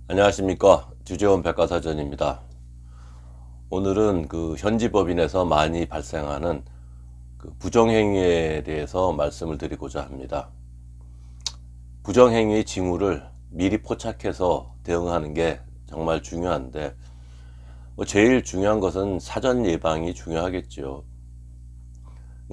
안녕하십니까, 주재원 백과사전입니다. 오늘은 현지법인에서 많이 발생하는 부정행위에 대해서 말씀을 드리고자 합니다. 부정행위의 징후를 미리 포착해서 대응하는 게 정말 중요한데, 제일 중요한 것은 사전 예방이 중요하겠죠.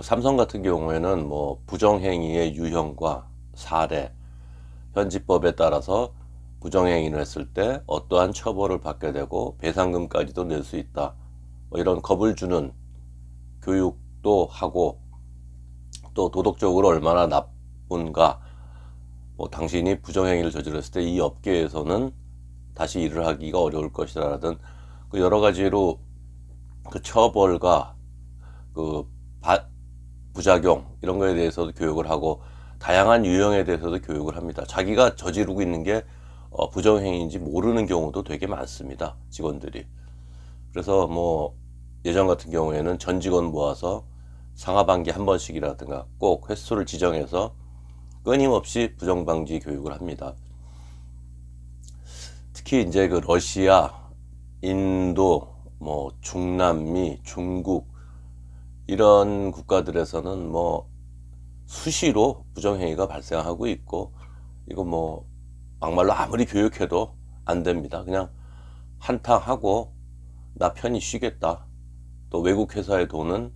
삼성 같은 경우에는 부정행위의 유형과 사례, 현지법에 따라서 부정행위를 했을 때 어떠한 처벌을 받게 되고 배상금까지도 낼 수 있다, 이런 겁을 주는 교육도 하고, 또 도덕적으로 얼마나 나쁜가, 당신이 부정행위를 저질렀을 때 이 업계에서는 다시 일을 하기가 어려울 것이라든 여러 가지로 처벌과 부작용 이런 거에 대해서도 교육을 하고, 다양한 유형에 대해서도 교육을 합니다. 자기가 저지르고 있는 게 부정행위인지 모르는 경우도 되게 많습니다, 직원들이. 그래서 예전 같은 경우에는 전 직원 모아서 상하반기 한 번씩이라든가 꼭 횟수를 지정해서 끊임없이 부정방지 교육을 합니다. 특히 이제 러시아, 인도, 중남미, 중국 이런 국가들에서는 수시로 부정행위가 발생하고 있고, 이거 막말로 아무리 교육해도 안 됩니다. 그냥 한탕하고 나 편히 쉬겠다, 또 외국 회사의 돈은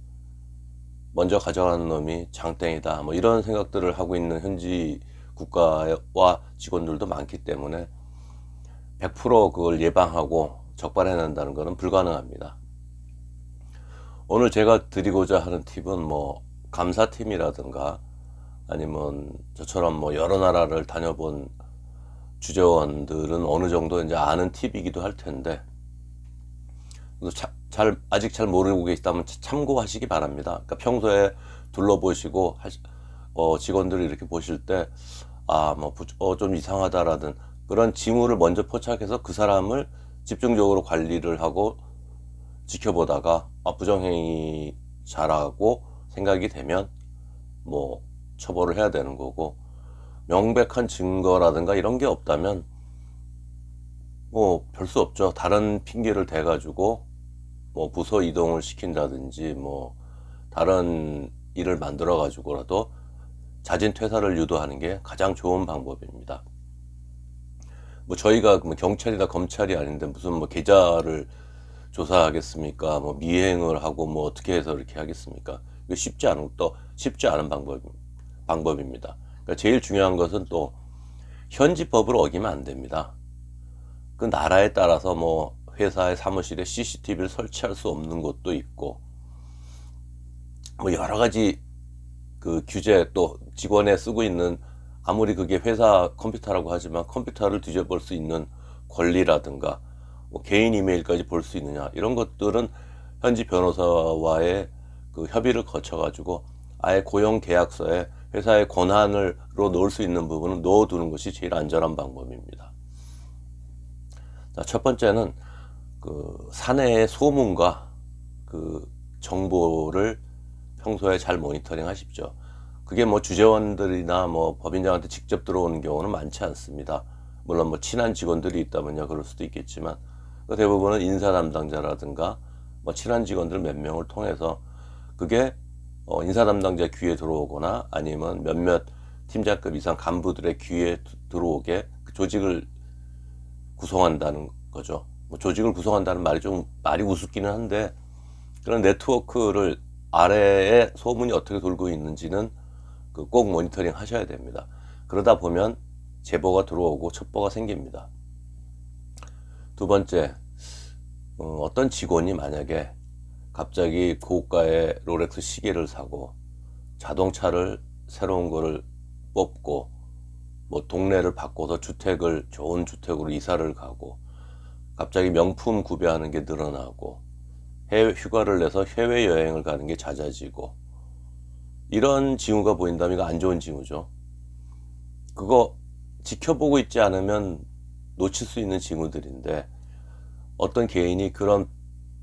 먼저 가져가는 놈이 장땡이다, 이런 생각들을 하고 있는 현지 국가와 직원들도 많기 때문에 100% 그걸 예방하고 적발해낸다는 것은 불가능합니다. 오늘 제가 드리고자 하는 팁은 감사팀이라든가 아니면 저처럼 여러 나라를 다녀본 주재원들은 어느 정도 이제 아는 팁이기도 할 텐데, 아직 잘 모르고 계시다면 참고하시기 바랍니다. 그러니까 평소에 둘러보시고 직원들이 이렇게 보실 때 좀 이상하다라든 그런 징후를 먼저 포착해서 그 사람을 집중적으로 관리를 하고 지켜보다가 부정행위자라고 생각이 되면 처벌을 해야 되는 거고, 명백한 증거라든가 이런 게 없다면 별 수 없죠. 다른 핑계를 대 가지고 부서 이동을 시킨다든지 다른 일을 만들어 가지고라도 자진 퇴사를 유도하는 게 가장 좋은 방법입니다. 저희가 경찰이나 검찰이 아닌데 무슨 계좌를 조사하겠습니까? 미행을 하고 어떻게 해서 이렇게 하겠습니까? 이거 쉽지 않은 방법입니다. 그러니까 제일 중요한 것은 또 현지 법을 어기면 안 됩니다. 그 나라에 따라서 회사의 사무실에 CCTV를 설치할 수 없는 곳도 있고, 여러 가지 규제, 또 직원에 쓰고 있는, 아무리 그게 회사 컴퓨터라고 하지만 컴퓨터를 뒤져볼 수 있는 권리라든가 개인 이메일까지 볼 수 있느냐, 이런 것들은 현지 변호사와의 협의를 거쳐 가지고 아예 고용 계약서에 회사의 권한으로 넣을 수 있는 부분은 넣어두는 것이 제일 안전한 방법입니다. 자, 첫 번째는 사내의 소문과 정보를 평소에 잘 모니터링 하십시오. 그게 주재원들이나 법인장한테 직접 들어오는 경우는 많지 않습니다. 물론 친한 직원들이 있다면야 그럴 수도 있겠지만, 대부분은 인사 담당자라든가 친한 직원들 몇 명을 통해서 그게 인사 담당자 귀에 들어오거나 아니면 몇몇 팀장급 이상 간부들의 귀에 들어오게 조직을 구성한다는 거죠. 조직을 구성한다는 말이 우습기는 한데, 그런 네트워크를 아래에 소문이 어떻게 돌고 있는지는 꼭 모니터링 하셔야 됩니다. 그러다 보면 제보가 들어오고 첩보가 생깁니다. 두 번째, 어떤 직원이 만약에 갑자기 고가의 롤렉스 시계를 사고 자동차를 새로운 거를 뽑고 동네를 바꿔서 좋은 주택으로 이사를 가고 갑자기 명품 구매하는 게 늘어나고 해외 휴가를 내서 해외여행을 가는 게 잦아지고, 이런 징후가 보인다면 이거 안 좋은 징후죠. 그거 지켜보고 있지 않으면 놓칠 수 있는 징후들인데, 어떤 개인이 그런,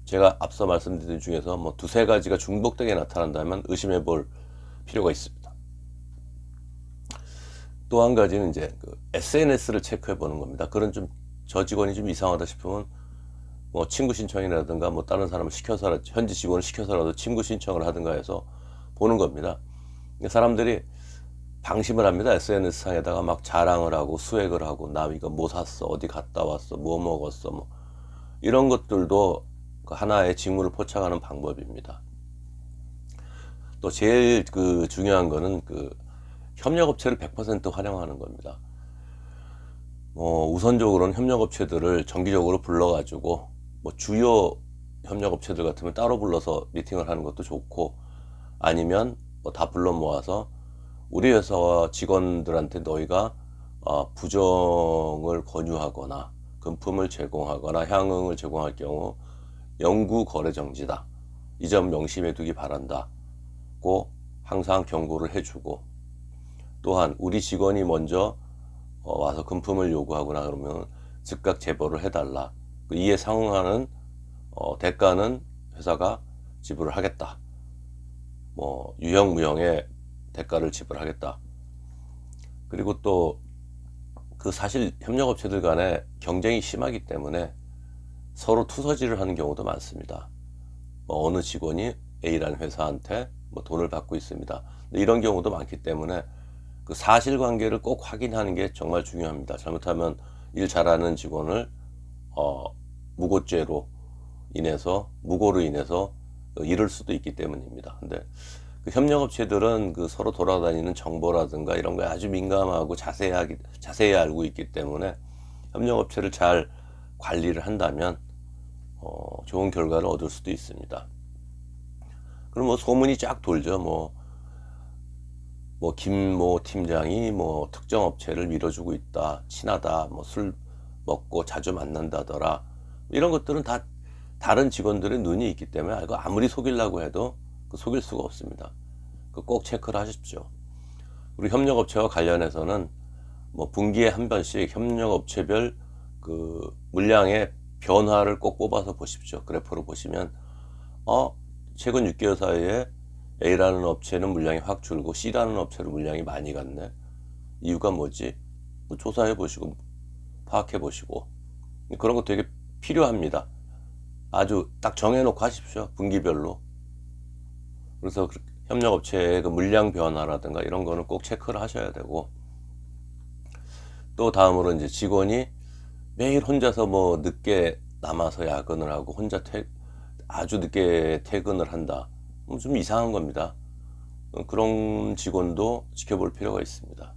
제가 앞서 말씀드린 중에서 두세 가지가 중복되게 나타난다면 의심해 볼 필요가 있습니다. 또 한 가지는 이제 그 SNS를 체크해 보는 겁니다. 그런 좀 저 직원이 좀 이상하다 싶으면 뭐 친구 신청이라든가 뭐 다른 사람을 시켜서 현지 직원을 시켜서라도 친구 신청을 하든가 해서 보는 겁니다. 사람들이 방심을 합니다. SNS 상에다가 막 자랑을 하고 수액을 하고 나 이거 뭐 샀어, 어디 갔다 왔어, 뭐 먹었어, 뭐 이런 것들도 하나의 직무를 포착하는 방법입니다. 또 제일 그 중요한 거는 그 협력업체를 100% 활용하는 겁니다. 우선적으로는 협력업체들을 정기적으로 불러가지고 뭐 주요 협력업체들 같으면 따로 불러서 미팅을 하는 것도 좋고, 아니면 뭐 다 불러 모아서 우리 회사와 직원들한테 너희가 부정을 권유하거나 금품을 제공하거나 향응을 제공할 경우 영구 거래 정지다, 이 점 명심해 두기 바란다고 항상 경고를 해주고, 또한 우리 직원이 먼저 와서 금품을 요구하거나 그러면 즉각 제보를 해달라, 이에 상응하는 대가는 회사가 지불을 하겠다, 뭐 유형 무형의 대가를 지불하겠다. 그리고 또 그 사실 협력업체들 간에 경쟁이 심하기 때문에 서로 투서지를 하는 경우도 많습니다. 어느 직원이 A라는 회사한테 뭐 돈을 받고 있습니다. 이런 경우도 많기 때문에 그 사실관계를 꼭 확인하는 게 정말 중요합니다. 잘못하면 일 잘하는 직원을 무고죄로 인해서, 무고로 인해서 잃을 수도 있기 때문입니다. 근데 그 협력업체들은 그 서로 돌아다니는 정보라든가 이런 거에 아주 민감하고 자세히 알고 있기 때문에 협력업체를 잘 관리를 한다면 좋은 결과를 얻을 수도 있습니다. 그럼 뭐 소문이 쫙 돌죠. 뭐 김모 팀장이 뭐 특정 업체를 밀어주고 있다, 친하다, 뭐 술 먹고 자주 만난다더라, 이런 것들은 다 다른 직원들의 눈이 있기 때문에 이거 아무리 속이려고 해도 속일 수가 없습니다. 꼭 체크를 하십시오. 그리고 협력업체와 관련해서는 뭐 분기에 한 번씩 협력업체별 그 물량의 변화를 꼭 뽑아서 보십시오. 그래프로 보시면 최근 6개월 사이에 A라는 업체는 물량이 확 줄고 C라는 업체는 물량이 많이 갔네. 이유가 뭐지? 조사해 보시고 파악해 보시고, 그런 거 되게 필요합니다. 아주 딱 정해놓고 하십시오. 분기별로. 그래서 협력업체의 그 물량 변화라든가 이런 거는 꼭 체크를 하셔야 되고, 또 다음으로 이제 직원이 매일 혼자서 뭐 늦게 남아서 야근을 하고 혼자 아주 늦게 퇴근을 한다, 좀 이상한 겁니다. 그런 직원도 지켜볼 필요가 있습니다.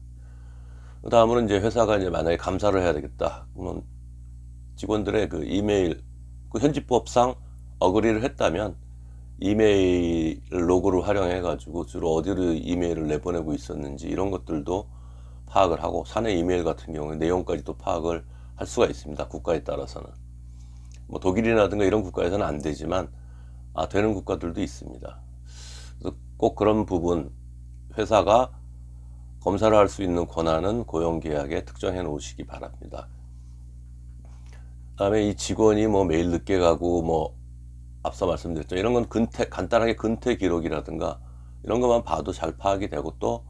그 다음으로 이제 회사가 이제 만약에 감사를 해야 되겠다, 그러면 직원들의 그 이메일, 그 현지법상 어그리를 했다면 이메일 로그를 활용해 가지고 주로 어디로 이메일을 내보내고 있었는지 이런 것들도 파악을 하고, 사내 이메일 같은 경우에 내용까지도 파악을 할 수가 있습니다. 국가에 따라서는 뭐 독일이라든가 이런 국가에서는 안 되지만 되는 국가들도 있습니다. 그래서 꼭 그런 부분 회사가 검사를 할 수 있는 권한은 고용계약에 특정해 놓으시기 바랍니다. 그다음에 이 직원이 뭐 매일 늦게 가고 뭐 앞서 말씀드렸죠. 이런 건 간단하게 근태 기록이라든가 이런 것만 봐도 잘 파악이 되고, 또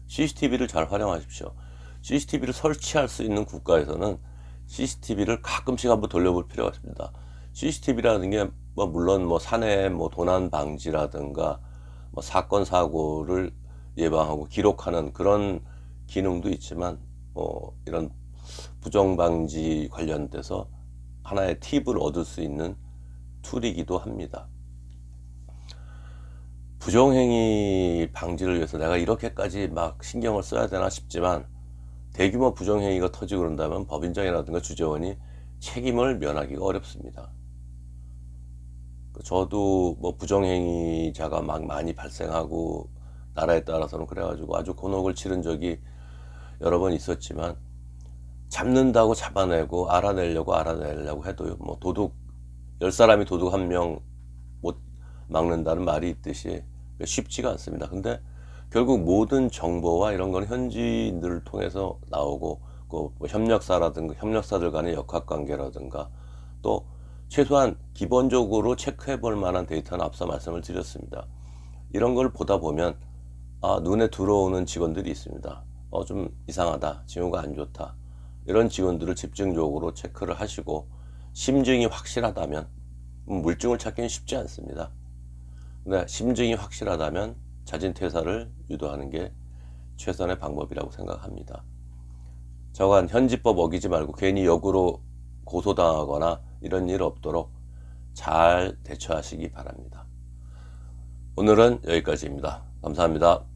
CCTV를 잘 활용하십시오. CCTV를 설치할 수 있는 국가에서는 CCTV를 가끔씩 한번 돌려볼 필요가 있습니다. CCTV라는 게 뭐 물론 뭐 사내 뭐 도난 방지라든가 뭐 사건 사고를 예방하고 기록하는 그런 기능도 있지만, 이런 부정 방지 관련돼서 하나의 팁을 얻을 수 있는 툴이기도 합니다. 부정행위 방지를 위해서 내가 이렇게까지 막 신경을 써야 되나 싶지만, 대규모 부정행위가 터지고 그런다면 법인장이라든가 주재원이 책임을 면하기가 어렵습니다. 저도 뭐 부정행위자가 막 많이 발생하고 나라에 따라서는 그래가지고 아주 곤혹을 치른 적이 여러 번 있었지만, 잡는다고 잡아내고 알아내려고 해도 뭐 도둑 10사람이 도둑 1명 못 막는다는 말이 있듯이 쉽지가 않습니다. 근데 결국 모든 정보와 이런 건 현지인들을 통해서 나오고, 뭐 협력사라든가 협력사들 간의 역학관계라든가, 또 최소한 기본적으로 체크해 볼 만한 데이터는 앞서 말씀을 드렸습니다. 이런 걸 보다 보면 눈에 들어오는 직원들이 있습니다. 좀 이상하다, 징후가 안 좋다, 이런 직원들을 집중적으로 체크를 하시고 심증이 확실하다면, 물증을 찾기는 쉽지 않습니다. 근데 심증이 확실하다면 자진 퇴사를 유도하는 게 최선의 방법이라고 생각합니다. 저간 현지법 어기지 말고 괜히 역으로 고소당하거나 이런 일 없도록 잘 대처하시기 바랍니다. 오늘은 여기까지입니다. 감사합니다.